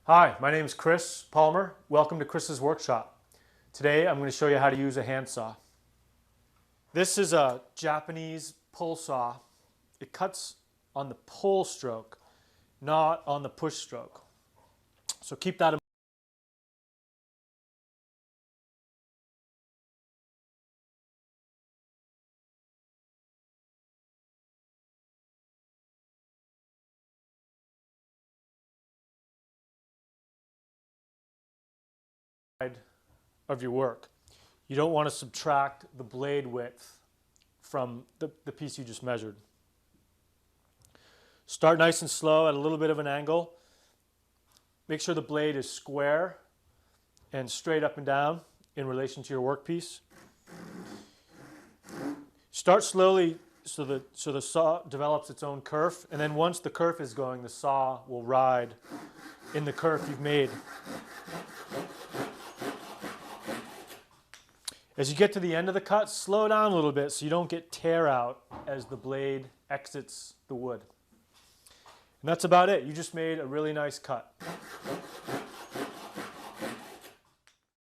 Hi, my name is Chris Palmer. Welcome to Chris's Workshop. Today I'm going to show you how to use a handsaw. This is a Japanese pull saw. It cuts on the pull stroke, not on the push stroke. So keep that in mind of your work. You don't want to subtract the blade width from the piece you just measured. Start nice and slow at a little bit of an angle. Make sure the blade is square and straight up and down in relation to your workpiece. Start slowly so the saw develops its own kerf, and then once the kerf is going, the saw will ride in the kerf you've made. As you get to the end of the cut, slow down a little bit so you don't get tear out as the blade exits the wood. And that's about it. You just made a really nice cut.